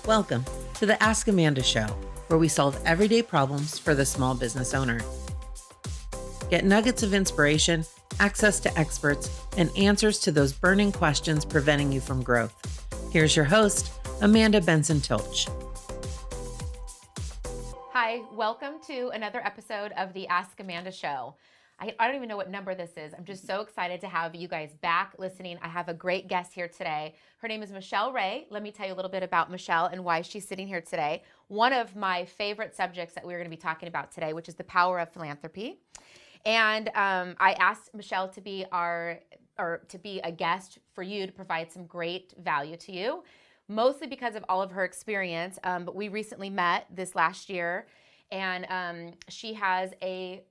Welcome to the Ask Amanda Show, where we solve everyday problems for the small business owner. Get nuggets of inspiration, access to experts, and answers to those burning questions preventing you from growth. Here's your host, Amanda Benson-Tilch. Hi, welcome to another episode of the Ask Amanda Show. I don't even know what number this is. I'm just so excited to have you guys back listening. I have a great guest here today. Her name is Michelle Rey. Let me tell you a little bit about Michelle and why she's sitting here today. One of my favorite subjects that we're going to be talking about today, which is the power of philanthropy. And I asked Michelle to be a guest for you to provide some great value to you, mostly because of all of her experience. But we recently met this last year, and she has a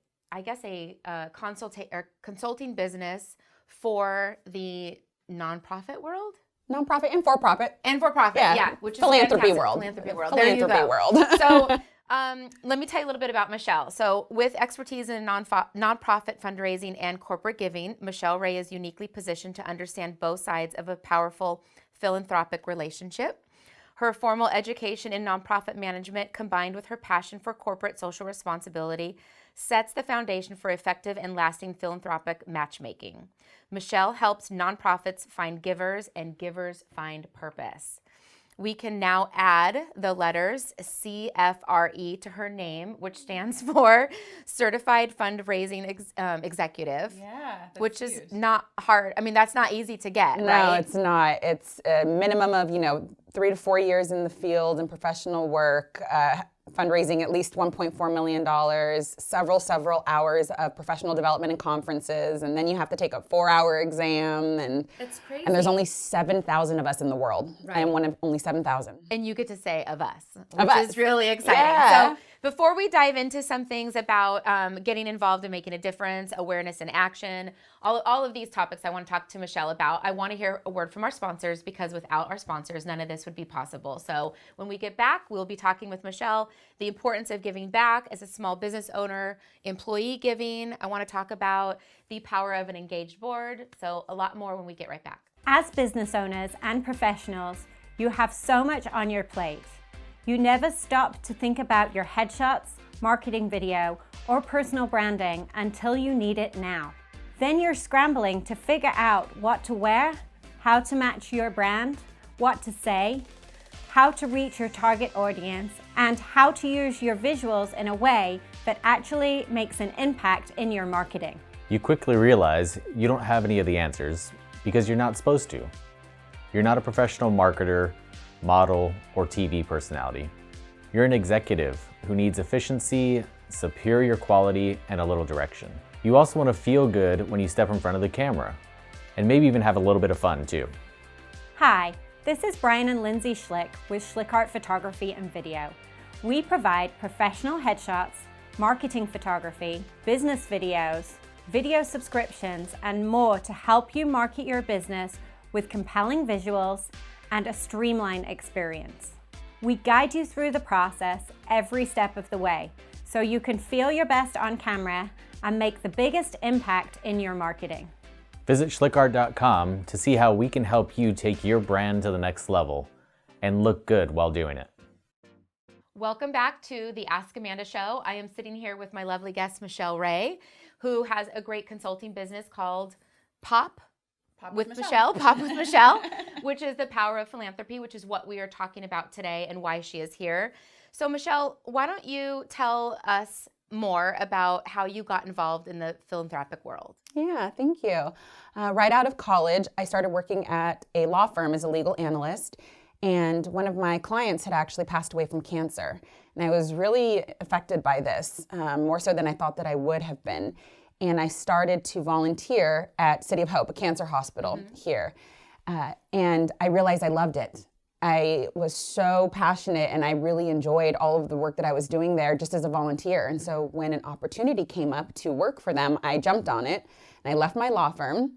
consulting business for the nonprofit world. Nonprofit and for-profit. Yeah, which is philanthropy world. Philanthropy world. Philanthropy world. So let me tell you a little bit about Michelle. So with expertise in nonprofit fundraising and corporate giving, Michelle Rey is uniquely positioned to understand both sides of a powerful philanthropic relationship. Her formal education in nonprofit management, combined with her passion for corporate social responsibility, sets the foundation for effective and lasting philanthropic matchmaking. Michelle helps nonprofits find givers and givers find purpose. We can now add the letters CFRE to her name, which stands for Certified Fundraising Executive. Yeah, which huge. is not hard. I mean, that's not easy to get, No, right? it's not. It's a minimum of, 3 to 4 years in the field and professional work, fundraising at least $1.4 million, several hours of professional development and conferences, and then you have to take a 4-hour exam, and It's crazy. and there's only 7,000 of us in the world. Right. I am one of only 7,000. And you get to say of us, which us. is really exciting. Yeah. So before we dive into some things about getting involved and making a difference, awareness and action, all of these topics I want to talk to Michelle about, I want to hear a word from our sponsors, because without our sponsors, none of this would be possible. So when we get back, we'll be talking with Michelle, the importance of giving back as a small business owner, employee giving. I want to talk about the power of an engaged board. So a lot more when we get right back. As business owners and professionals, you have so much on your plate. You never stop to think about your headshots, marketing video, or personal branding until you need it now. Then you're scrambling to figure out what to wear, how to match your brand, what to say, how to reach your target audience, and how to use your visuals in a way that actually makes an impact in your marketing. You quickly realize you don't have any of the answers because you're not supposed to. You're not a professional marketer, model, or TV personality. You're an executive who needs efficiency, superior quality, and a little direction. You also want to feel good when you step in front of the camera, and maybe even have a little bit of fun too. Hi, this is Brian and Lindsay Schlick with Schlick Art Photography and Video. We provide professional headshots, marketing photography, business videos, video subscriptions, and more to help you market your business with compelling visuals and a streamlined experience. We guide you through the process every step of the way, so you can feel your best on camera and make the biggest impact in your marketing. Visit schlickart.com to see how we can help you take your brand to the next level and look good while doing it. Welcome back to the Ask Amanda Show. I am sitting here with my lovely guest, Michelle Rey, who has a great consulting business called Pop with Michelle, which is the power of philanthropy, which is what we are talking about today and why she is here. So Michelle, why don't you tell us more about how you got involved in the philanthropic world? Yeah, thank you. Right out of college, I started working at a law firm as a legal analyst, and one of my clients had actually passed away from cancer. And I was really affected by this, more so than I thought that I would have been. And I started to volunteer at City of Hope, a cancer hospital here. And I realized I loved it. I was so passionate and I really enjoyed all of the work that I was doing there just as a volunteer. And so when an opportunity came up to work for them, I jumped on it and I left my law firm.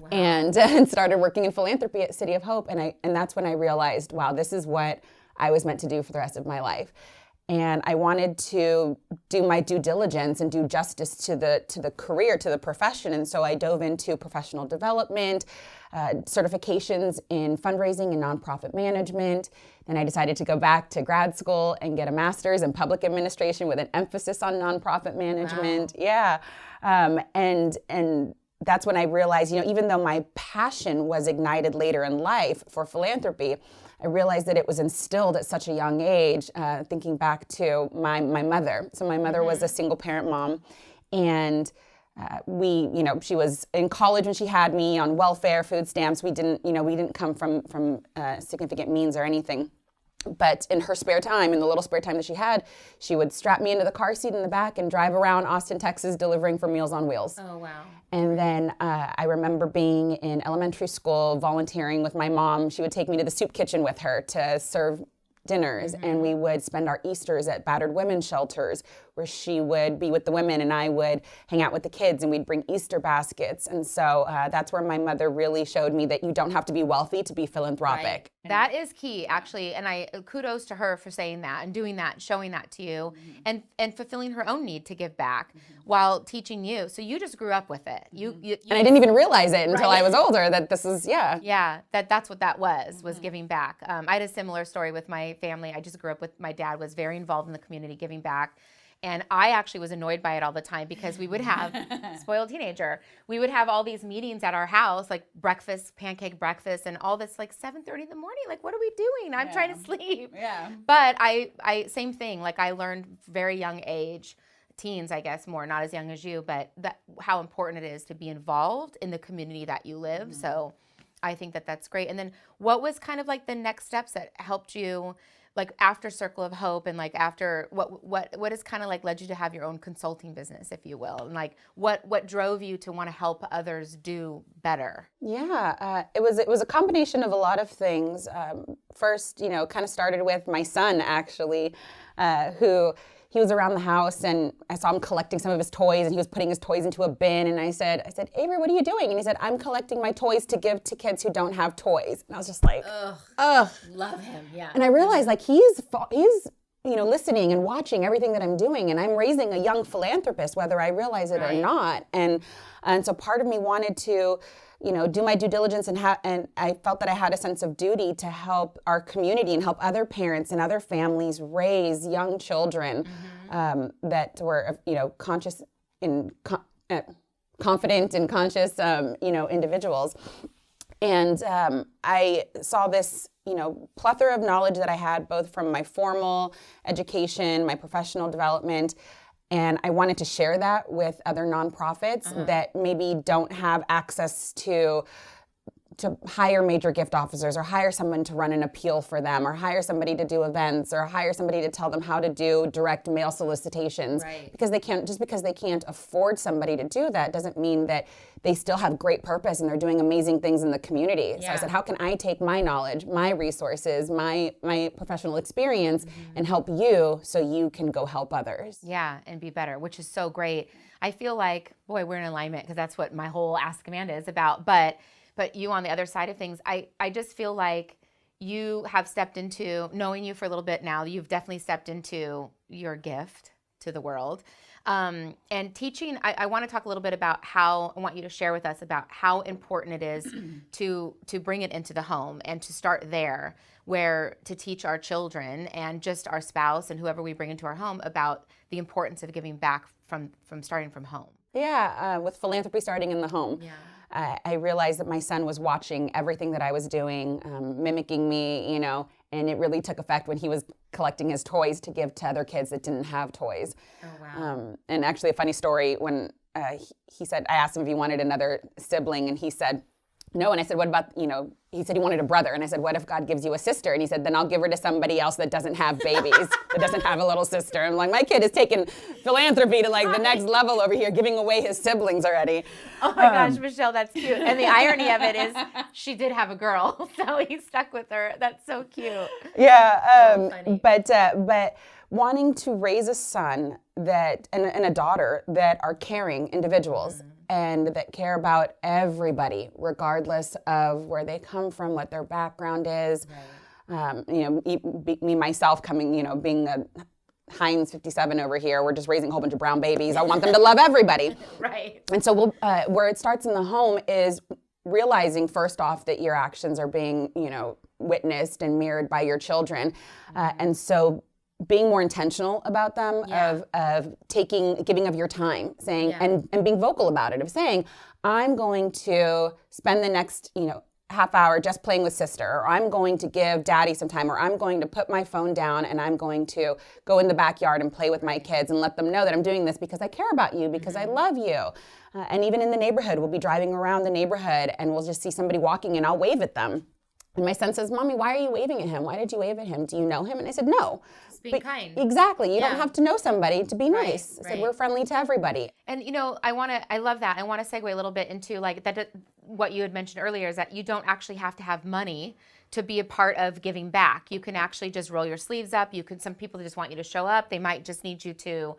Wow. and started working in philanthropy at City of Hope. And that's when I realized, wow, this is what I was meant to do for the rest of my life. And I wanted to do my due diligence and do justice to the career, to the profession. And so I dove into professional development, certifications in fundraising and nonprofit management. Then I decided to go back to grad school and get a master's in public administration with an emphasis on nonprofit management. Wow. Yeah. And that's when I realized, even though my passion was ignited later in life for philanthropy, I realized that it was instilled at such a young age, thinking back to my mother. So my mother was a single parent mom, and she was in college when she had me, on welfare, food stamps. We didn't come from significant means or anything. But in her spare time, in the little spare time that she had, she would strap me into the car seat in the back and drive around Austin, Texas, delivering for Meals on Wheels. Oh, wow. And then I remember being in elementary school, volunteering with my mom. She would take me to the soup kitchen with her to serve dinners, and we would spend our Easters at battered women's shelters, where she would be with the women and I would hang out with the kids, and we'd bring Easter baskets. And so that's where my mother really showed me that you don't have to be wealthy to be philanthropic. Right. That is key, actually, and I kudos to her for saying that and doing that, showing that to you, and fulfilling her own need to give back while teaching you. So you just grew up with it. You and I didn't even realize it until I was older that this is that's what that was giving back. I had a similar story with my family. I just grew up with, my dad was very involved in the community, giving back. And I actually was annoyed by it all the time, because we would have, spoiled teenager, we would have all these meetings at our house, like breakfast, pancake breakfast, and all this, like 7:30 in the morning. Like, what are we doing? I'm trying to sleep. Yeah. But I same thing. Like, I learned very young age, teens, I guess, more, not as young as you, but how important it is to be involved in the community that you live. So I think that's great. And then what was kind of like the next steps that helped you, like after Circle of Hope, and like after what is kind of like led you to have your own consulting business, if you will, and like what drove you to want to help others do better? Yeah, it was a combination of a lot of things. First, kind of started with my son, actually, who he was around the house, and I saw him collecting some of his toys, and he was putting his toys into a bin, and I said, Avery, what are you doing? And he said, I'm collecting my toys to give to kids who don't have toys. And I was just like, ugh. Love him, yeah. And I realized, like, he's listening and watching everything that I'm doing, and I'm raising a young philanthropist, whether I realize it or not. And so part of me wanted to, do my due diligence, and I felt that I had a sense of duty to help our community and help other parents and other families raise young children that were, conscious and confident and conscious, individuals. And I saw this, plethora of knowledge that I had, both from my formal education, my professional development, and I wanted to share that with other nonprofits that maybe don't have access to hire major gift officers, or hire someone to run an appeal for them, or hire somebody to do events, or hire somebody to tell them how to do direct mail solicitations. Right. Because they can't afford somebody to do that doesn't mean that they still have great purpose and they're doing amazing things in the community. So I said, how can I take my knowledge, my resources, my professional experience and help you so you can go help others? Yeah, and be better, which is so great. I feel like, boy, we're in alignment, because that's what my whole Ask Amanda is about. But you, on the other side of things, I just feel like you have stepped into, knowing you for a little bit now, you've definitely stepped into your gift to the world. And teaching, I want to talk a little bit about I want you to share with us about how important it is to bring it into the home, and to start there, where to teach our children and just our spouse and whoever we bring into our home about the importance of giving back from starting from home. Yeah, with philanthropy starting in the home. Yeah. I realized that my son was watching everything that I was doing, mimicking me, and it really took effect when he was collecting his toys to give to other kids that didn't have toys. Oh, wow. And actually, a funny story, when he said, I asked him if he wanted another sibling, and he said, no. And I said, what about, he said he wanted a brother. And I said, what if God gives you a sister? And he said, then I'll give her to somebody else that doesn't have babies, that doesn't have a little sister. I'm like, my kid is taking philanthropy to like the next level over here, giving away his siblings already. Oh my gosh, Michelle, that's cute. And the irony of it is she did have a girl, so he stuck with her. That's so cute. Yeah, So funny. but wanting to raise a son and a daughter that are caring individuals, and that care about everybody, regardless of where they come from, what their background is. Right. Me myself coming, being Heinz 57 over here. We're just raising a whole bunch of brown babies. I want them to love everybody. Right. And so where it starts in the home is realizing first off that your actions are being, witnessed and mirrored by your children. And so being more intentional about them, of giving of your time, saying, and being vocal about it, of saying, I'm going to spend the next, half hour just playing with sister, or I'm going to give daddy some time, or I'm going to put my phone down and I'm going to go in the backyard and play with my kids and let them know that I'm doing this because I care about you, because I love you. And even in the neighborhood, we'll be driving around the neighborhood and we'll just see somebody walking and I'll wave at them. And my son says, Mommy, why are you waving at him? Why did you wave at him? Do you know him? And I said, no. Just being kind. Exactly. You don't have to know somebody to be nice. I said, we're friendly to everybody. And I love that. I want to segue a little bit into what you had mentioned earlier, is that you don't actually have to have money to be a part of giving back. You can actually just roll your sleeves up. Some people just want you to show up. They might just need you to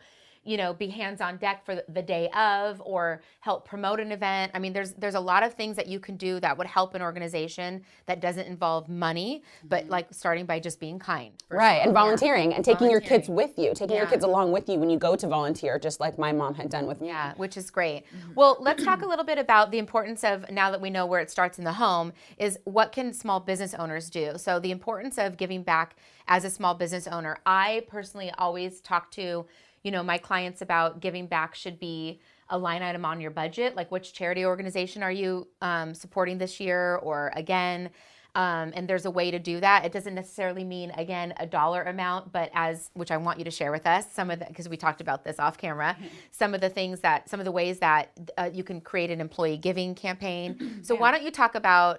be hands on deck for the day of, or help promote an event. I mean, there's a lot of things that you can do that would help an organization that doesn't involve money, but starting by just being kind. Right, and volunteering and taking your kids with you, taking your kids along with you when you go to volunteer, just like my mom had done with me. Yeah, which is great. Well, let's talk a little bit about the importance of, now that we know where it starts in the home, is what can small business owners do? So the importance of giving back as a small business owner. I personally always talk to my clients about giving back should be a line item on your budget, like which charity organization are you supporting this year or again, and there's a way to do that. It doesn't necessarily mean, again, a dollar amount, but which I want you to share with us, because we talked about this off camera, some of the ways that you can create an employee giving campaign. So why don't you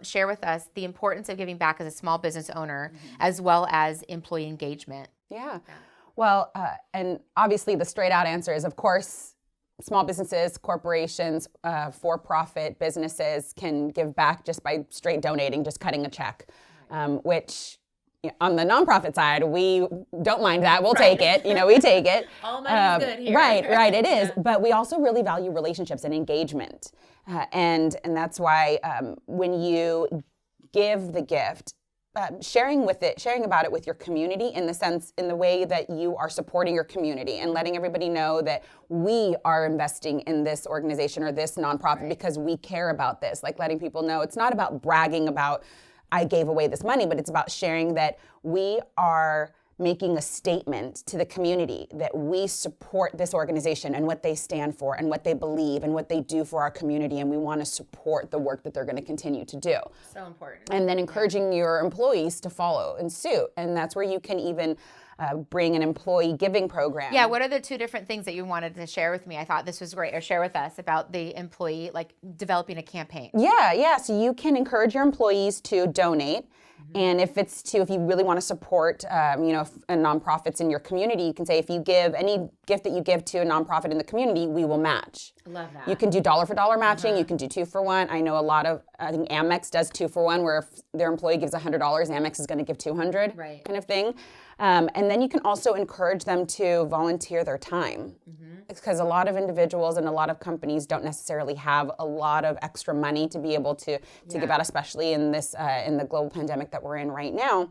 share with us the importance of giving back as a small business owner, as well as employee engagement? Yeah. Well, and obviously the straight out answer is, of course, small businesses, corporations, for-profit businesses can give back just by straight donating, just cutting a check, which on the nonprofit side, we don't mind that. We'll take it. We take it. All money is good here. Right, it is. But we also really value relationships and engagement. And that's why when you give the gift, sharing about it with your community in the way that you are supporting your community and letting everybody know that we are investing in this organization or this nonprofit because we care about this. Like letting people know it's not about bragging about I gave away this money, but it's about sharing that we are making a statement to the community that we support this organization and what they stand for and what they believe and what they do for our community, and we want to support the work that they're going to continue to do. So important. And then encouraging your employees to follow in suit, and that's where you can even bring an employee giving program. Yeah, what are the two different things that you wanted to share with me? I thought this was great, or share with us about the employee, like developing a campaign. Yeah, so you can encourage your employees to donate. And if you really want to support, nonprofits in your community, you can say, if you give any gift that you give to a nonprofit in the community, we will match. I love that. You can do dollar for dollar matching. You can do 2-for-1. I know I think Amex does 2-for-1, where if their employee gives $100, Amex is going to give $200, kind of thing. And then you can also encourage them to volunteer their time. Because a lot of individuals and a lot of companies don't necessarily have a lot of extra money to be able to give out, especially in this in the global pandemic that we're in right now.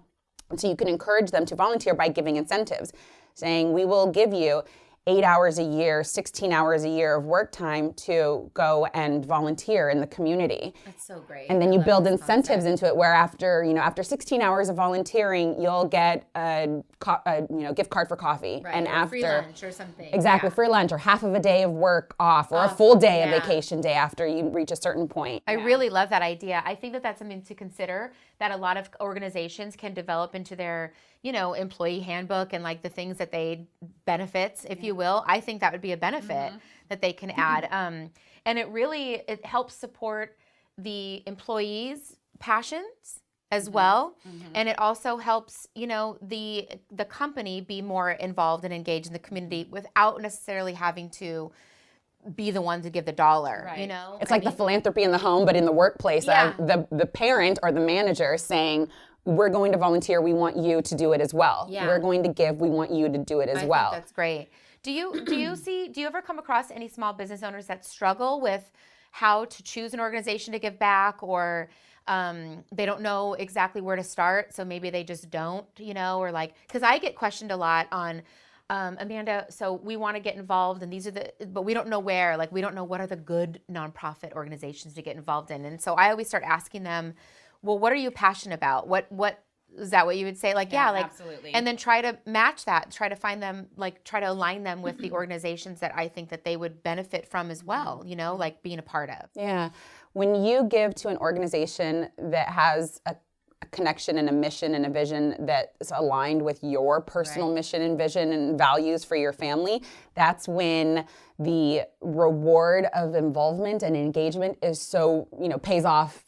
And so you can encourage them to volunteer by giving incentives, saying, we will give you 8 hours a year, 16 hours a year of work time to go and volunteer in the community. That's so great. And then you build incentives into it, where after 16 hours of volunteering, you'll get a gift card for coffee. Right, and or after free lunch or something. Exactly, free lunch, or half of a day of work off, or a full day of vacation day after you reach a certain point. I really love that idea. I think that that's something to consider, that a lot of organizations can develop into their employee handbook, and like the things that benefits, if you will. I think that would be a benefit that they can add. And it helps support the employees' passions as well. And it also helps, the company be more involved and engaged in the community without necessarily having to be the one to give the dollar, It's like the philanthropy in the home, but in the workplace. The parent or the manager saying, we're going to volunteer, we want you to do it as well. We're going to give, we want you to do it as well. Think that's great. Do you ever come across any small business owners that struggle with how to choose an organization to give back, or they don't know exactly where to start, so maybe they just don't, or like, because I get questioned a lot on, Amanda, so we want to get involved, and but we don't know where. Like, we don't know what are the good nonprofit organizations to get involved in. And so I always start asking them, well, what are you passionate about? What is that what you would say? Like, yeah, like, absolutely. And then try to match that, try to find them, like, try to align them with the organizations that I think that they would benefit from as well, you know, like being a part of. Yeah. When you give to an organization that has a connection and a mission and a vision that's aligned with your personal mission and vision and values for your family, that's when the reward of involvement and engagement is so, pays off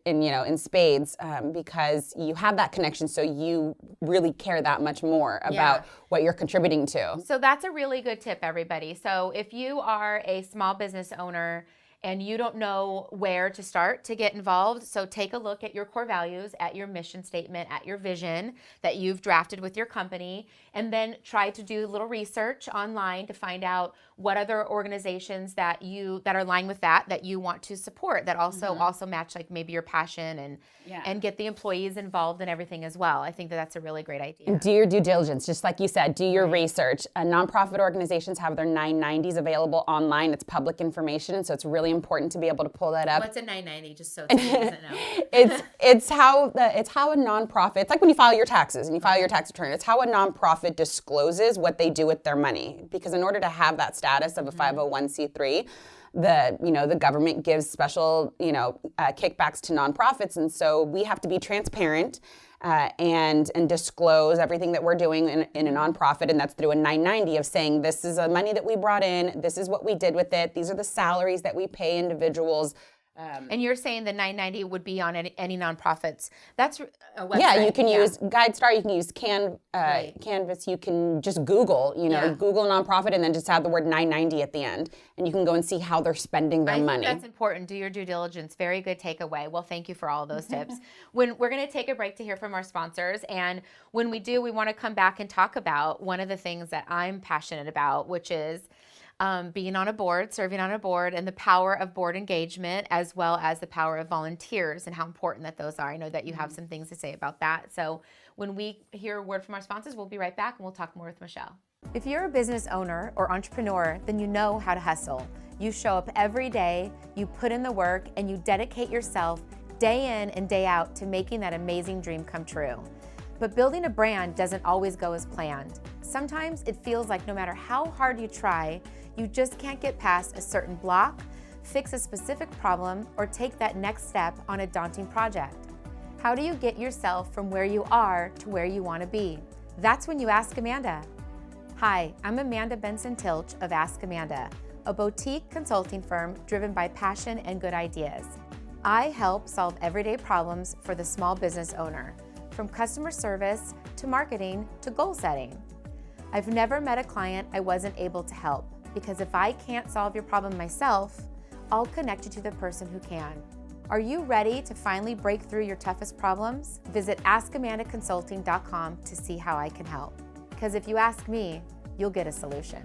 in spades, because you have that connection, so you really care that much more about what you're contributing to. So that's a really good tip, everybody. So if you are a small business owner and you don't know where to start to get involved, so take a look at your core values, at your mission statement, at your vision that you've drafted with your company, and then try to do a little research online to find out what other organizations that are aligned with that you want to support, that also match, like, maybe your passion, and get the employees involved in everything as well. I think that's a really great idea. And do your due diligence, just like you said, do your research. Nonprofit organizations have their 990s available online. It's public information, so it's really important to be able to pull that up. What's a 990, just so someone doesn't know? It's how a nonprofit, it's like when you file your taxes and you file your tax return, it's how a nonprofit discloses what they do with their money. Because in order to have that status of a 501c3, the government gives special, kickbacks to nonprofits. And so we have to be transparent and disclose everything that we're doing in a nonprofit. And that's through a 990 of saying, this is the money that we brought in. This is what we did with it. These are the salaries that we pay individuals. And you're saying the 990 would be on any nonprofits. That's a website. Yeah, you can use GuideStar, you can use Canvas, you can just Google, Google nonprofit and then just have the word 990 at the end. And you can go and see how they're spending their money. I think that's important. Do your due diligence. Very good takeaway. Well, thank you for all of those tips. When we're going to take a break to hear from our sponsors. And when we do, we want to come back and talk about one of the things that I'm passionate about, which is being on a board, serving on a board, and the power of board engagement, as well as the power of volunteers and how important that those are. I know that you have some things to say about that. So when we hear a word from our sponsors, we'll be right back and we'll talk more with Michelle. If you're a business owner or entrepreneur, then you know how to hustle. You show up every day, you put in the work, and you dedicate yourself day in and day out to making that amazing dream come true. But building a brand doesn't always go as planned. Sometimes it feels like no matter how hard you try, you just can't get past a certain block, fix a specific problem, or take that next step on a daunting project. How do you get yourself from where you are to where you want to be? That's when you ask Amanda. Hi, I'm Amanda Benson-Tilch of Ask Amanda, a boutique consulting firm driven by passion and good ideas. I help solve everyday problems for the small business owner, from customer service to marketing to goal setting. I've never met a client I wasn't able to help, because if I can't solve your problem myself, I'll connect you to the person who can. Are you ready to finally break through your toughest problems? Visit askamandaconsulting.com to see how I can help. Because if you ask me, you'll get a solution.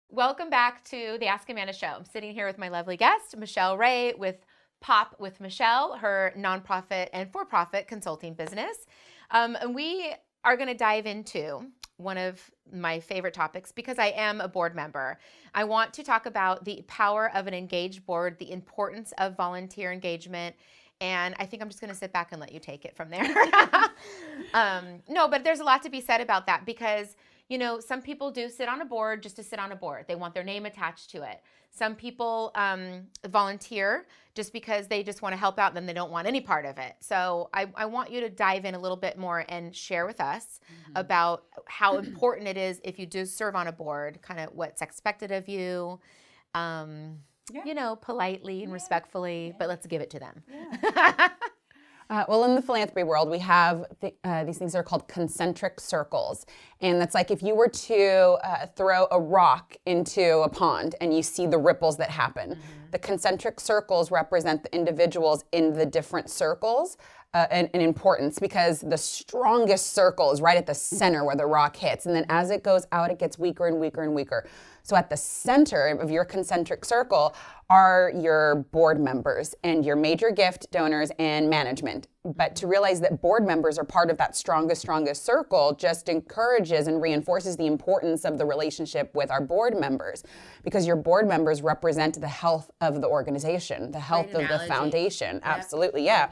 Welcome back to the Ask Amanda Show. I'm sitting here with my lovely guest, Michelle Rey, with Pop with Michelle, her nonprofit and for-profit consulting business. And we are going to dive into one of my favorite topics because I am a board member. I want to talk about the power of an engaged board, the importance of volunteer engagement, and I think I'm just going to sit back and let you take it from there. No, but there's a lot to be said about that because, some people do sit on a board just to sit on a board. They want their name attached to it. Some people volunteer just because they just want to help out and then they don't want any part of it. So I want you to dive in a little bit more and share with us about how important it is if you do serve on a board, kind of what's expected of you, politely and respectfully, but let's give it to them. Yeah. Well, in the philanthropy world, we have these things that are called concentric circles. And that's like if you were to throw a rock into a pond and you see the ripples that happen. The concentric circles represent the individuals in the different circles in importance because the strongest circle is right at the center where the rock hits. And then as it goes out, it gets weaker and weaker and weaker. So at the center of your concentric circle are your board members and your major gift donors and management. But to realize that board members are part of that strongest circle just encourages and reinforces the importance of the relationship with our board members, because your board members represent the health of the organization, the health of the foundation. Yep. Absolutely, yeah.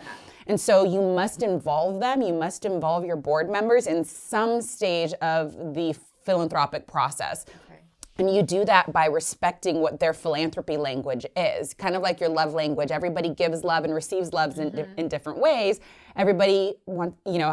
And so you must involve them. You must involve your board members in some stage of the philanthropic process. Okay. And you do that by respecting what their philanthropy language is, kind of like your love language. Everybody gives love and receives love in different ways. Everybody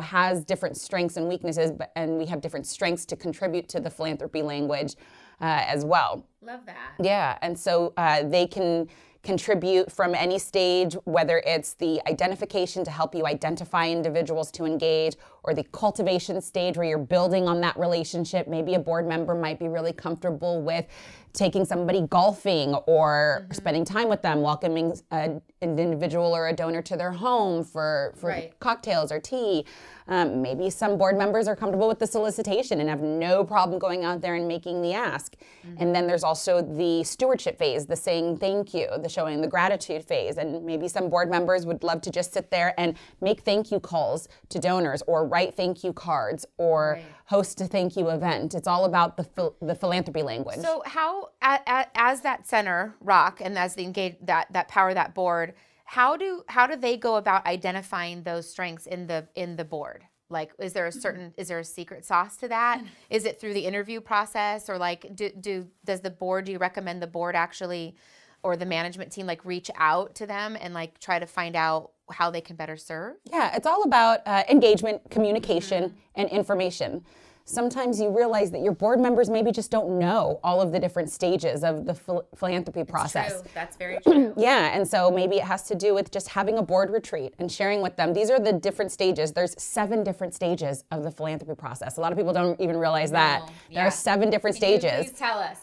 has different strengths and weaknesses, and we have different strengths to contribute to the philanthropy language as well. Love that. Yeah, and so they can contribute from any stage, whether it's the identification to help you identify individuals to engage, or the cultivation stage where you're building on that relationship. Maybe a board member might be really comfortable with taking somebody golfing or spending time with them, welcoming an individual or a donor to their home for cocktails or tea. Maybe some board members are comfortable with the solicitation and have no problem going out there and making the ask. And then there's also the stewardship phase, the saying thank you, the showing the gratitude phase. And maybe some board members would love to just sit there and make thank you calls to donors, or write thank you cards, or host a thank you event. It's all about the philanthropy language. So how, as that center rock and as the that power, that board, how do they go about identifying those strengths in the board? Like, is there a secret sauce to that? Is it through the interview process, or like do you recommend the board actually, or the management team, like reach out to them and like try to find out how they can better serve? Yeah, it's all about engagement, communication, and information. Sometimes you realize that your board members maybe just don't know all of the different stages of the philanthropy process. True. That's very true. Yeah, and so maybe it has to do with just having a board retreat and sharing with them. These are the different stages. There's 7 different stages of the philanthropy process. A lot of people don't even realize that. There are 7 different stages. Please tell us.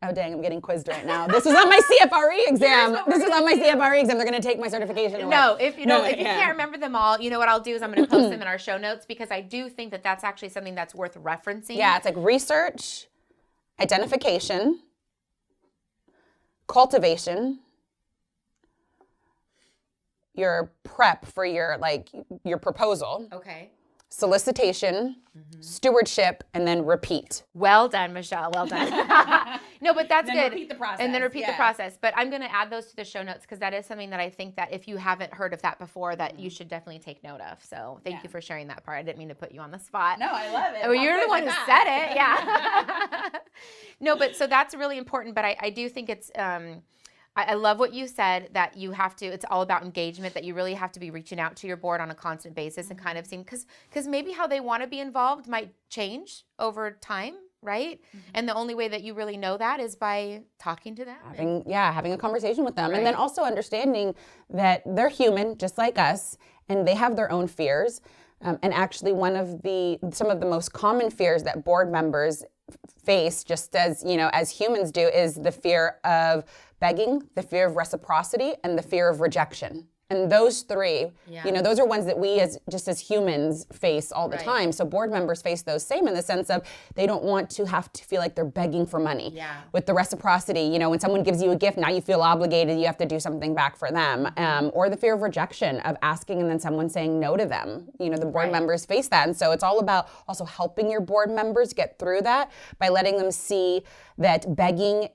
Oh, dang, I'm getting quizzed right now. This is on my CFRE exam. This is on my CFRE exam. They're going to take my certification away. No, if you can't remember them all, you know what I'll do is I'm going to post them in our show notes, because I do think that that's actually something that's worth referencing. Yeah, it's like research, identification, cultivation, your prep for your proposal. Okay. Solicitation, stewardship, and then repeat. Well done, Michelle. Well done. No, but that's good. Repeat the process. And then repeat the process. But I'm going to add those to the show notes, because that is something that I think that if you haven't heard of that before, that you should definitely take note of. So thank you for sharing that part. I didn't mean to put you on the spot. No, I love it. Oh, you're the one who said it. Yeah. No, but so that's really important. But I do think it's I love what you said, that you have to, it's all about engagement, that you really have to be reaching out to your board on a constant basis and kind of seeing, because maybe how they want to be involved might change over time, right? And the only way that you really know that is by talking to them. Having a conversation with them. Right. And then also understanding that they're human, just like us, and they have their own fears. And actually some of the most common fears that board members face, just as humans do, is the fear of begging, the fear of reciprocity, and the fear of rejection. And those 3, those are ones that we as humans face all the time. So board members face those same, in the sense of they don't want to have to feel like they're begging for money. Yeah. With the reciprocity, when someone gives you a gift, now you feel obligated, you have to do something back for them. Or the fear of rejection, of asking and then someone saying no to them. The board members face that. And so it's all about also helping your board members get through that by letting them see that begging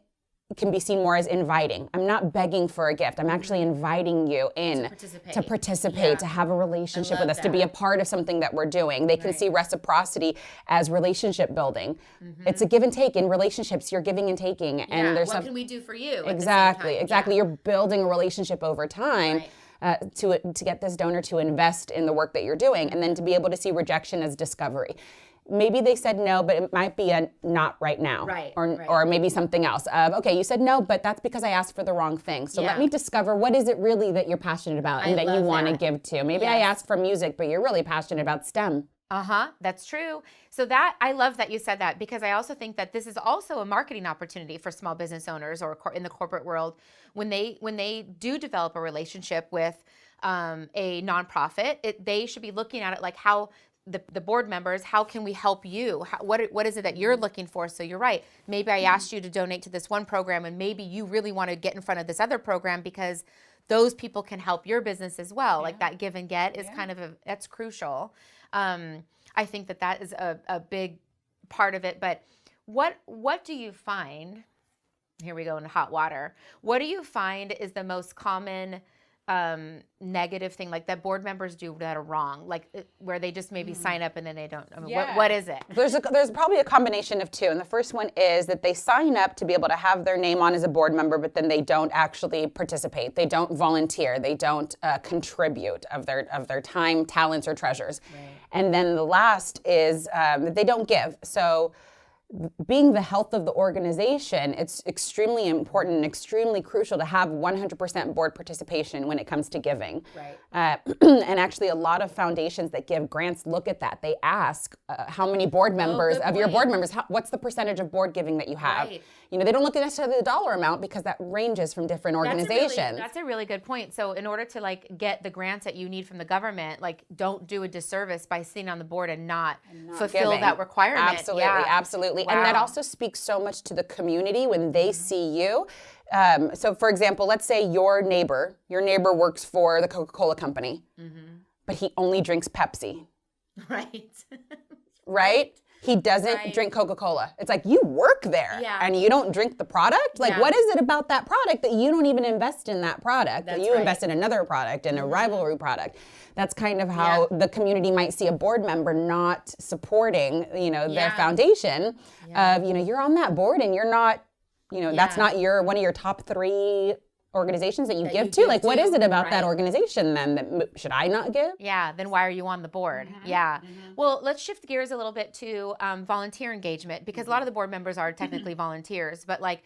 can be seen more as inviting. I'm not begging for a gift. I'm actually inviting you in to participate, to have a relationship with us, to be a part of something that we're doing. They can see reciprocity as relationship building. It's a give and take. In relationships, you're giving and taking. And there's what can we do for you? Exactly. Yeah. You're building a relationship over time. To get this donor to invest in the work that you're doing, and then to be able to see rejection as discovery. Maybe they said no, but it might be a not right now. Or maybe something else. Okay, you said no, but that's because I asked for the wrong thing. So let me discover, what is it really that you're passionate about and that you want to give to? Maybe I asked for music, but you're really passionate about STEM. That's true. So that, I love that you said that, because I also think that this is also a marketing opportunity for small business owners or in the corporate world, when they do develop a relationship with a nonprofit. They should be looking at it like how the board members, how can we help you? What is it that you're looking for? So you're right. Maybe I asked you to donate to this one program, and maybe you really want to get in front of this other program because those people can help your business as well. Like that give and get is kind of that's crucial. I think that is a big part of it. But what do you find? Here we go in hot water. What do you find is the most common negative thing, like that board members do that are wrong, like where they just maybe sign up and then they don't? I mean, what is it? There's probably a combination of two, and the first one is that they sign up to be able to have their name on as a board member, but then they don't actually participate. They don't volunteer. They don't contribute of their time, talents, or treasures. Right. And then the last is that they don't give. So being the health of the organization, it's extremely important and extremely crucial to have 100% board participation when it comes to giving. Right. And actually a lot of foundations that give grants look at that. They ask how many board members your board members, what's the percentage of board giving that you have? Right. You know, they don't look at necessarily the dollar amount because that ranges from different organizations. That's a really good point. So in order to like get the grants that you need from the government, like don't do a disservice by sitting on the board and not fulfill that requirement. Absolutely, absolutely. Wow. And that also speaks so much to the community when they see you. So for example, let's say your neighbor works for the Coca-Cola company, but he only drinks Pepsi. Right. Right? He doesn't drink Coca-Cola. It's like, you work there and you don't drink the product? Like, what is it about that product that you don't even invest in that product? That you invest in another product, in a rivalry product. That's kind of how the community might see a board member not supporting, their foundation of, you're on that board and you're not, that's not one of your top 3 organizations that you give to. Like, what is it about that organization then that should I not give? Yeah, then why are you on the board? Well, let's shift gears a little bit to volunteer engagement, because a lot of the board members are technically volunteers, but like,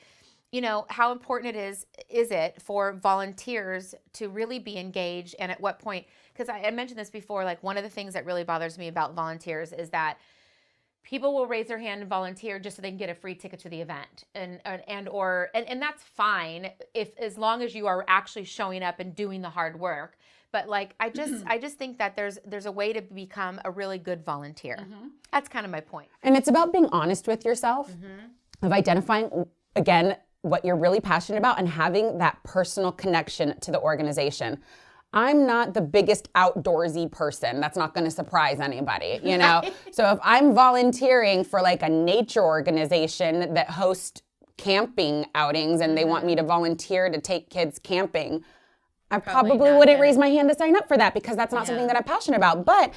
how important is it for volunteers to really be engaged, and at what point? Because I mentioned this before, like one of the things that really bothers me about volunteers is that people will raise their hand and volunteer just so they can get a free ticket to the event, and that's fine as long as you are actually showing up and doing the hard work. But like I just think that there's a way to become a really good volunteer. That's kind of my point. And it's about being honest with yourself, of identifying again what you're really passionate about and having that personal connection to the organization. I'm not the biggest outdoorsy person. That's not going to surprise anybody, So if I'm volunteering for like a nature organization that hosts camping outings and they want me to volunteer to take kids camping, I probably wouldn't raise my hand to sign up for that because that's not something that I'm passionate about. But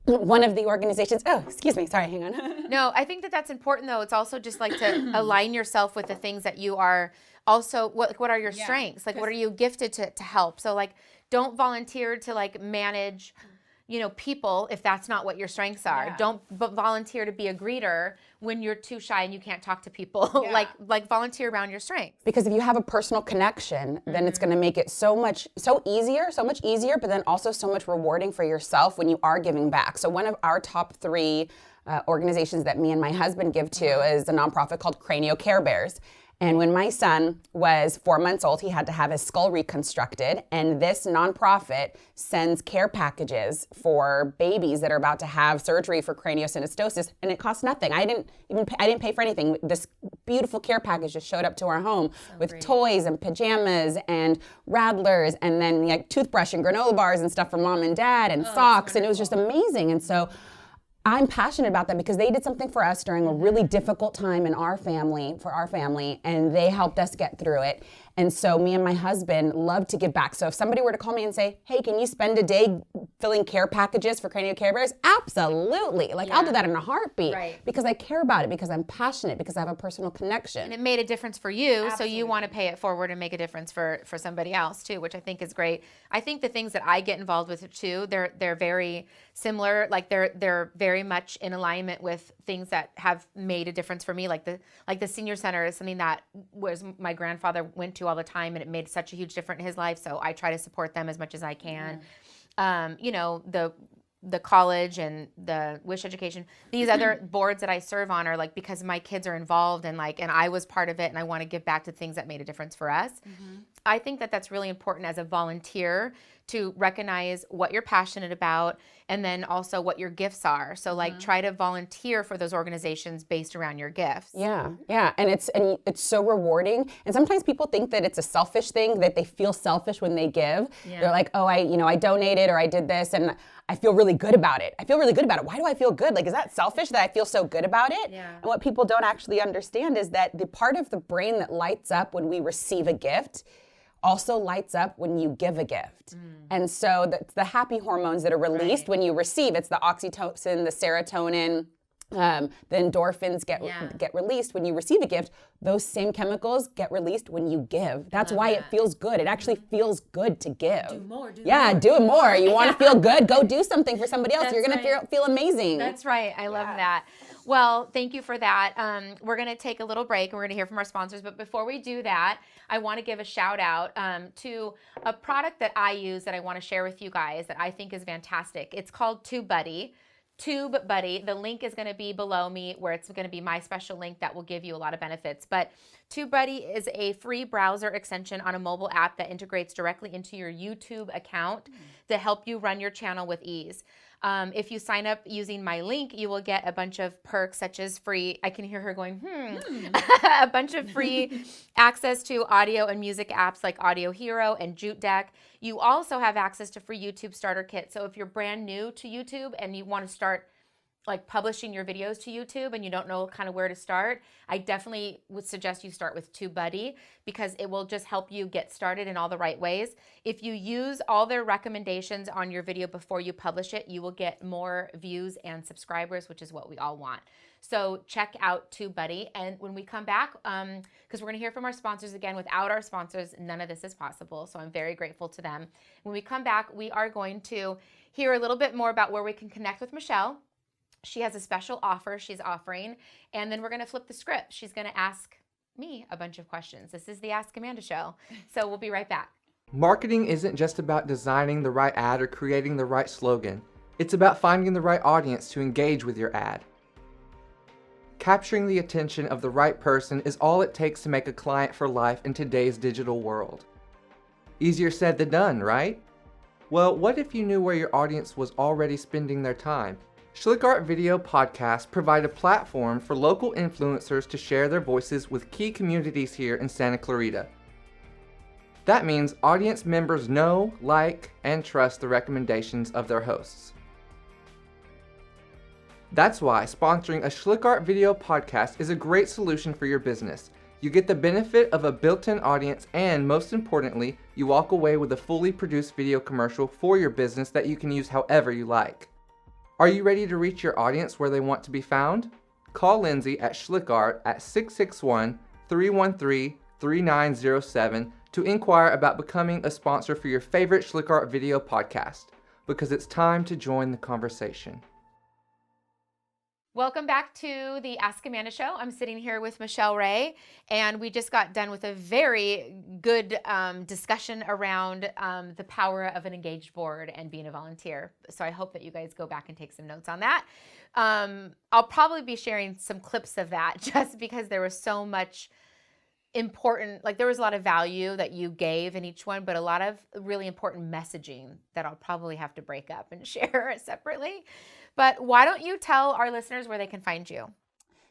one of the organizations, sorry, hang on. No, I think that's important though. It's also just like to align yourself with the things that you are also, what are your strengths? Like, what are you gifted to help? So like, don't volunteer to like manage, people if that's not what your strengths are. Don't volunteer to be a greeter when you're too shy and you can't talk to people. like volunteer around your strengths. Because if you have a personal connection, then it's going to make it so much easier, but then also so much rewarding for yourself when you are giving back. So one of our top 3 organizations that me and my husband give to is a nonprofit called Cranial Care Bears. And when my son was 4 months old, he had to have his skull reconstructed. And this nonprofit sends care packages for babies that are about to have surgery for craniosynostosis, and it costs nothing. I didn't pay for anything. This beautiful care package just showed up to our home with toys and pajamas and rattlers, and then like toothbrush and granola bars and stuff for mom and dad, and socks, and it was just amazing. And so I'm passionate about that because they did something for us during a really difficult time in our family, and they helped us get through it. And so me and my husband love to give back. So if somebody were to call me and say, hey, can you spend a day filling care packages for Cranial Care Bears? Absolutely. I'll do that in a heartbeat because I care about it, because I'm passionate, because I have a personal connection. And it made a difference for you, so you want to pay it forward and make a difference for somebody else too, which I think is great. I think the things that I get involved with too, they're very similar. Like they're very much in alignment with things that have made a difference for me. Like the senior center is something that was my grandfather went to all the time, and it made such a huge difference in his life. So I try to support them as much as I can. The college and the wish education, these other boards that I serve on are like because my kids are involved and I was part of it, and I want to give back to things that made a difference for us. I think that that's really important as a volunteer to recognize what you're passionate about and then also what your gifts are. So like try to volunteer for those organizations based around your gifts. Yeah. And it's so rewarding. And sometimes people think that it's a selfish thing, that they feel selfish when they give. Yeah. They're like, oh, I donated or I did this and I feel really good about it. Why do I feel good? Like, is that selfish that I feel so good about it? Yeah. And what people don't actually understand is that the part of the brain that lights up when we receive a gift also lights up when you give a gift. And so the happy hormones that are released when you receive, it's the oxytocin, the serotonin, the endorphins get released when you receive a gift. Those same chemicals get released when you give. That's why it feels good. It actually feels good to give. Do more. Do it more. You want to feel good? Go do something for somebody else. You're going to feel amazing. That's right. I love that. Well, thank you for that. We're going to take a little break and we're going to hear from our sponsors. But before we do that, I want to give a shout out to a product that I use that I want to share with you guys that I think is fantastic. It's called Tubebuddy. Tubebuddy. The link is going to be below me where it's going to be my special link that will give you a lot of benefits. But Tubebuddy is a free browser extension on a mobile app that integrates directly into your YouTube account to help you run your channel with ease. If you sign up using my link, you will get a bunch of perks such as free, I can hear her going, a bunch of free access to audio and music apps like Audio Hero and Jute Deck. You also have access to free YouTube starter kit. So if you're brand new to YouTube and you want to start like publishing your videos to YouTube and you don't know kind of where to start, I definitely would suggest you start with Tubebuddy because it will just help you get started in all the right ways. If you use all their recommendations on your video before you publish it, you will get more views and subscribers, which is what we all want. So check out Tubebuddy. And when we come back, because we're going to hear from our sponsors again, without our sponsors, none of this is possible. So I'm very grateful to them. When we come back, we are going to hear a little bit more about where we can connect with Michelle. She has a special offer she's offering, and then we're going to flip the script. She's going to ask me a bunch of questions. This is the Ask Amanda Show, so we'll be right back. Marketing isn't just about designing the right ad or creating the right slogan. It's about finding the right audience to engage with your ad. Capturing the attention of the right person is all it takes to make a client for life in today's digital world. Easier said than done, right? Well, what if you knew where your audience was already spending their time? Schlick Art Video podcasts provide a platform for local influencers to share their voices with key communities here in Santa Clarita. That means audience members know, like, and trust the recommendations of their hosts. That's why sponsoring a Schlick Art Video podcast is a great solution for your business. You get the benefit of a built-in audience and, most importantly, you walk away with a fully produced video commercial for your business that you can use however you like. Are you ready to reach your audience where they want to be found? Call Lindsay at Schlick Art at 661-313-3907 to inquire about becoming a sponsor for your favorite Schlick Art Video podcast, because it's time to join the conversation. Welcome back to the Ask Amanda Show. I'm sitting here with Michelle Rey, and we just got done with a very good discussion around the power of an engaged board and being a volunteer. So I hope that you guys go back and take some notes on that. I'll probably be sharing some clips of that just because there was so much important, like there was a lot of value that you gave in each one, but a lot of really important messaging that I'll probably have to break up and share separately. But why don't you tell our listeners where they can find you?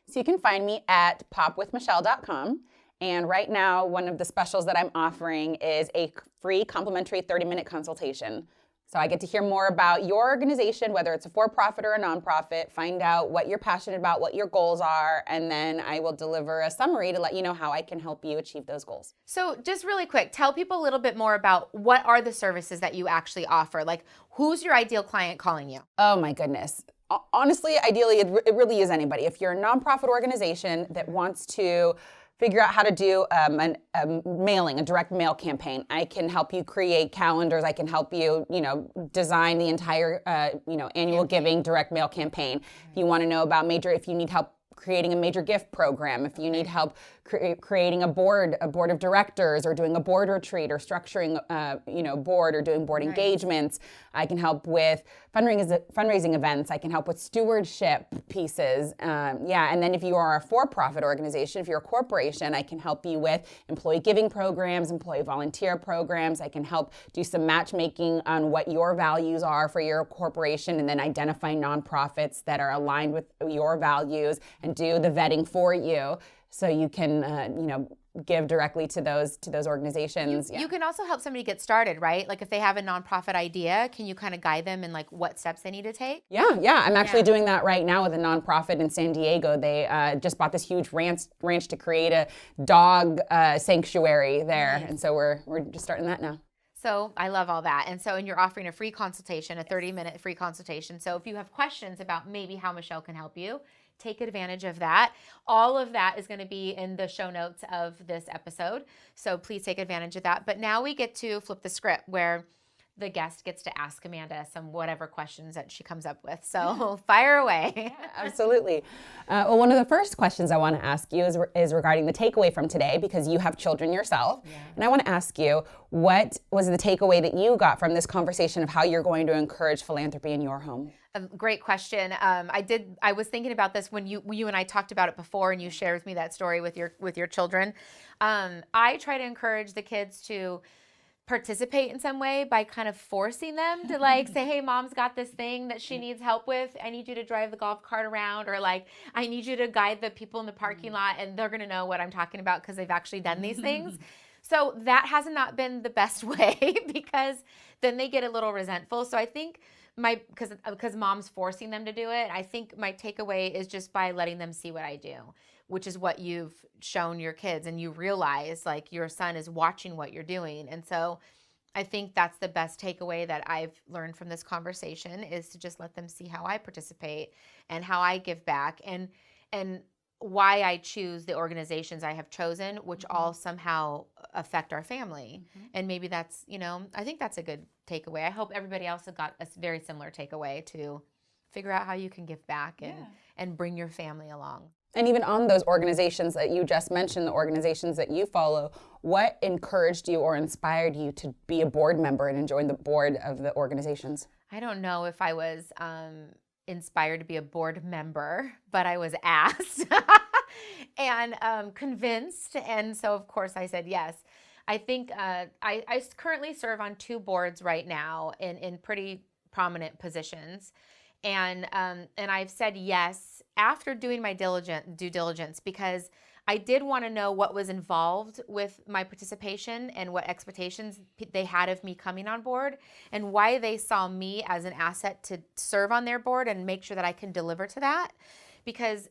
So you can find me at popwithmichelle.com. And right now, one of the specials that I'm offering is a free complimentary 30-minute consultation. So I get to hear more about your organization, whether it's a for-profit or a nonprofit, find out what you're passionate about, what your goals are, and then I will deliver a summary to let you know how I can help you achieve those goals. So just really quick, tell people a little bit more about what are the services that you actually offer? Like, who's your ideal client calling you? Oh my goodness. Honestly, ideally, it really is anybody. If you're a nonprofit organization that wants to figure out how to do a direct mail campaign, I can help you create calendars. I can help you, design the entire, annual giving direct mail campaign. If you want to know about if you need help creating a major gift program, if you need help creating a board of directors, or doing a board retreat, or structuring board, or doing board engagements. I can help with fundraising events. I can help with stewardship pieces. And then if you are a for-profit organization, if you're a corporation, I can help you with employee giving programs, employee volunteer programs. I can help do some matchmaking on what your values are for your corporation, and then identify nonprofits that are aligned with your values and do the vetting for you, so you can give directly to those organizations. You can also help somebody get started, right? Like if they have a nonprofit idea, can you kind of guide them in like what steps they need to take? Yeah. I'm actually doing that right now with a nonprofit in San Diego. They just bought this huge ranch to create a dog sanctuary there. Nice. And so we're just starting that now. So I love all that. And you're offering a free consultation, a 30-minute free consultation. So if you have questions about maybe how Michelle can help you, take advantage of that. All of that is going to be in the show notes of this episode. So please take advantage of that. But now we get to flip the script, where the guest gets to ask Amanda some whatever questions that she comes up with. So fire away. Yeah, absolutely. Well, one of the first questions I want to ask you is regarding the takeaway from today, because you have children yourself. Yeah. And I want to ask you, what was the takeaway that you got from this conversation of how you're going to encourage philanthropy in your home? Great question. I was thinking about this when you and I talked about it before, and you shared with me that story with your children. I try to encourage the kids to participate in some way by kind of forcing them to like say, hey, mom's got this thing that she needs help with. I need you to drive the golf cart around, or like, I need you to guide the people in the parking lot, and they're going to know what I'm talking about because they've actually done these things. So that has not been the best way, because then they get a little resentful. So I think because mom's forcing them to do it, I think my takeaway is just by letting them see what I do, which is what you've shown your kids, and you realize like your son is watching what you're doing. And so I think that's the best takeaway that I've learned from this conversation, is to just let them see how I participate and how I give back, and why I choose the organizations I have chosen, which all somehow affect our family. And maybe that's, I think that's a good takeaway. I hope everybody else has got a very similar takeaway, to figure out how you can give back and bring your family along. And even on those organizations that you just mentioned, the organizations that you follow, what encouraged you or inspired you to be a board member and join the board of the organizations? I don't know if I was inspired to be a board member, but I was asked and convinced. And so, of course, I said yes. I think I currently serve on 2 boards right now in pretty prominent positions. And I've said yes after doing my due diligence, because I did want to know what was involved with my participation and what expectations they had of me coming on board, and why they saw me as an asset to serve on their board and make sure that I can deliver to that. Because,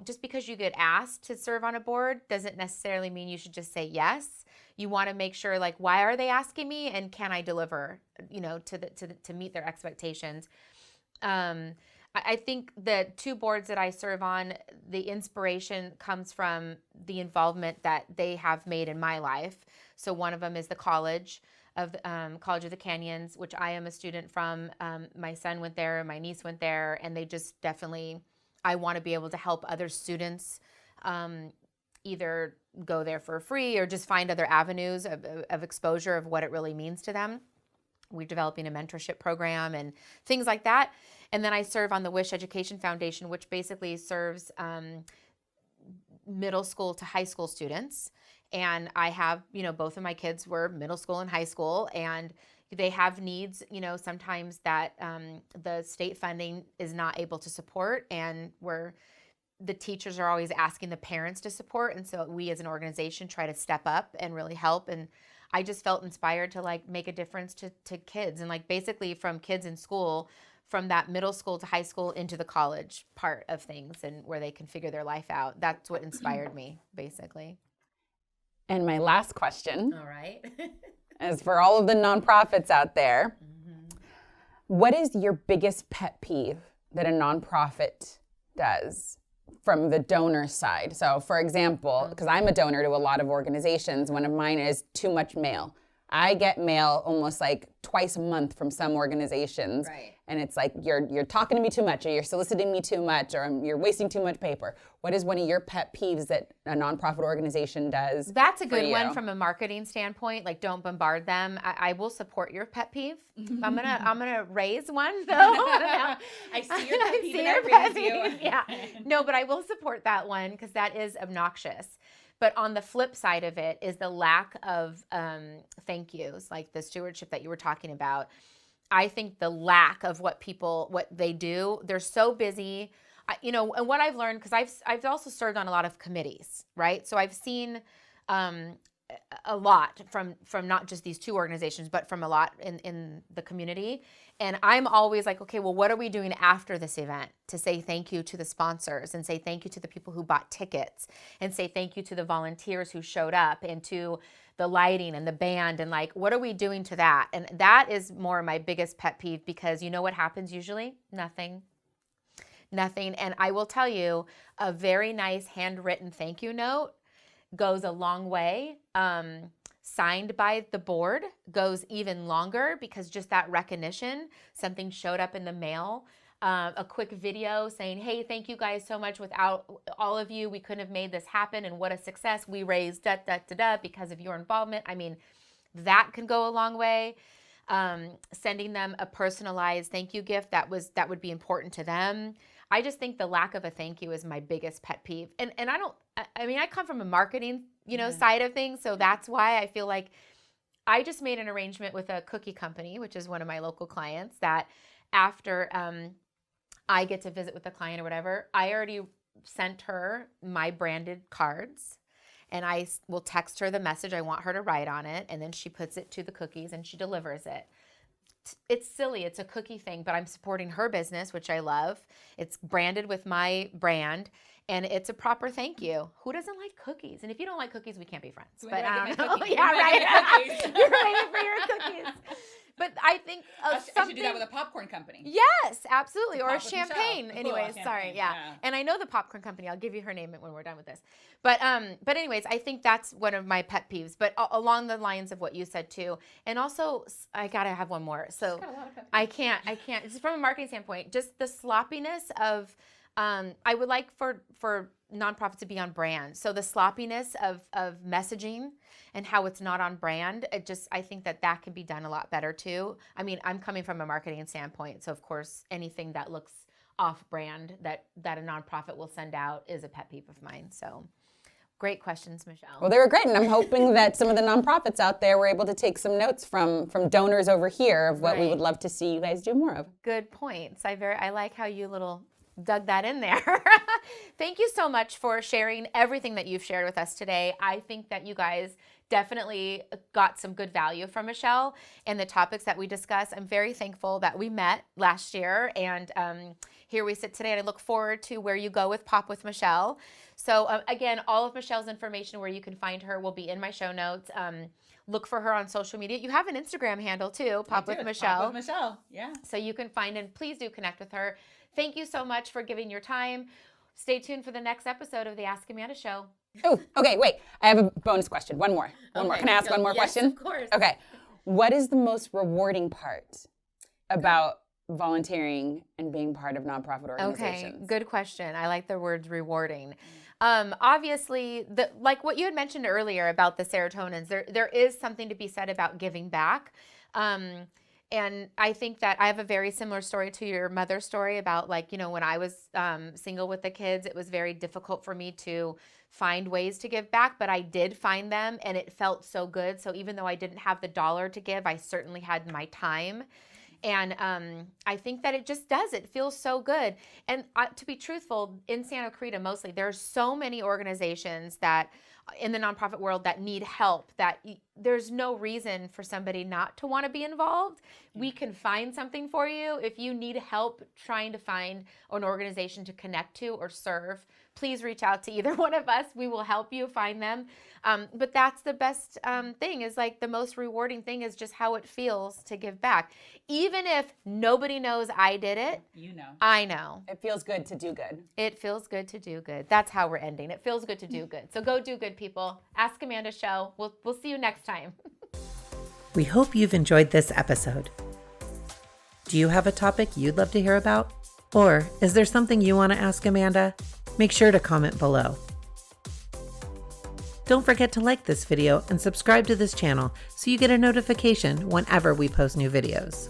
just because you get asked to serve on a board doesn't necessarily mean you should just say yes. You want to make sure, like, why are they asking me, and can I deliver, to meet their expectations. I think the 2 boards that I serve on, the inspiration comes from the involvement that they have made in my life. So one of them is the College of the Canyons, which I am a student from. My son went there, my niece went there, and they just definitely, I want to be able to help other students either go there for free or just find other avenues of exposure of what it really means to them. We're developing a mentorship program and things like that. And then I serve on the Wish Education Foundation, which basically serves middle school to high school students. And I have, both of my kids were middle school and high school, and they have needs, sometimes that the state funding is not able to support, and the teachers are always asking the parents to support. And so we as an organization try to step up and really help. And I just felt inspired to like make a difference to kids, and like basically from kids in school, from that middle school to high school into the college part of things, and where they can figure their life out. That's what inspired me, basically. And my last question, all right, is for all of the nonprofits out there. What is your biggest pet peeve that a nonprofit does from the donor side? So for example, because I'm a donor to a lot of organizations, one of mine is too much mail. I get mail almost like twice a month from some organizations. Right. And it's like, you're talking to me too much, or you're soliciting me too much, or you're wasting too much paper. What is one of your pet peeves that a nonprofit organization does? That's a good one from a marketing standpoint. Like, don't bombard them. I will support your pet peeve. I'm gonna raise one though. I see your pet peeve and I raise you. Yeah. No, but I will support that one because that is obnoxious. But on the flip side of it is the lack of thank yous, like the stewardship that you were talking about. I think the lack of what they do, they're so busy. And what I've learned, because I've also served on a lot of committees, right? So I've seen a lot from not just these two organizations, but from a lot in the community. And I'm always like, okay, well, what are we doing after this event to say thank you to the sponsors and say thank you to the people who bought tickets and say thank you to the volunteers who showed up and to the lighting and the band, and like, what are we doing to that? And that is more my biggest pet peeve, because you know what happens usually? Nothing. And I will tell you, a very nice handwritten thank you note goes a long way. Signed by the board goes even longer, because just that recognition, something showed up in the mail, a quick video saying, hey, thank you guys so much. Without all of you, we couldn't have made this happen, and what a success. We raised because of your involvement. I mean, that can go a long way. Sending them a personalized thank you gift that would be important to them. I just think the lack of a thank you is my biggest pet peeve. And I come from a marketing, side of things. So that's why I feel like I just made an arrangement with a cookie company, which is one of my local clients, that after I get to visit with the client or whatever, I already sent her my branded cards, and I will text her the message I want her to write on it. And then she puts it to the cookies and she delivers it. It's silly. It's a cookie thing, but I'm supporting her business, which I love. It's branded with my brand, and it's a proper thank you. Who doesn't like cookies? And if you don't like cookies, we can't be friends. When But do I get my cookies? yeah, When do I get right. my cookies? You're waiting for your cookies. But I think I should do that with a popcorn company. Yes, absolutely. Or a Pop with Michelle. champagne. Cool, Anyways, champagne, sorry. Yeah. yeah. And I know the popcorn company. I'll give you her name when we're done with this. But anyways, I think that's one of my pet peeves. But along the lines of what you said too. And also, I gotta have one more. So got a lot of pet peeves. I can't. It's from a marketing standpoint. Just the sloppiness of. I would like for nonprofits to be on brand. So the sloppiness of messaging and how it's not on brand, I think that can be done a lot better too. I mean, I'm coming from a marketing standpoint, so of course anything that looks off brand that a nonprofit will send out is a pet peeve of mine. So great questions, Michelle. Well, they were great, and I'm hoping that some of the nonprofits out there were able to take some notes from donors over here of what we would love to see you guys do more of. Good points. I like how you dug that in there. Thank you so much for sharing everything that you've shared with us today. I think that you guys definitely got some good value from Michelle and the topics that we discussed. I'm very thankful that we met last year, and here we sit today, and I look forward to where you go with Pop with Michelle. So again, all of Michelle's information, where you can find her, will be in my show notes. Look for her on social media. You have an Instagram handle too, Pop with Michelle. Pop with Michelle, yeah. So you can find, and please do connect with her. Thank you so much for giving your time. Stay tuned for the next episode of the Ask Amanda Show. Oh, okay, wait. I have a bonus question. One more. Can I ask one more question? Of course. Okay. What is the most rewarding part about volunteering and being part of nonprofit organizations? Okay, good question. I like the words rewarding. Obviously, like what you had mentioned earlier about the serotonins, there is something to be said about giving back. And I think that I have a very similar story to your mother's story about, like, when I was single with the kids, it was very difficult for me to find ways to give back, but I did find them, and it felt so good. So even though I didn't have the dollar to give, I certainly had my time. And I think that it just does. It feels so good. And to be truthful, in Santa Clarita mostly, there's so many organizations that in the nonprofit world that need help, that there's no reason for somebody not to want to be involved. We can find something for you. If you need help trying to find an organization to connect to or serve, please reach out to either one of us. We will help you find them. But that's the best thing, is like the most rewarding thing is just how it feels to give back. Even if nobody knows I did it, I know. It feels good to do good. It feels good to do good. That's how we're ending. It feels good to do good. So go do good, people. Ask Amanda Show. We'll see you next time. We hope you've enjoyed this episode. Do you have a topic you'd love to hear about? Or is there something you want to ask Amanda? Make sure to comment below. Don't forget to like this video and subscribe to this channel so you get a notification whenever we post new videos.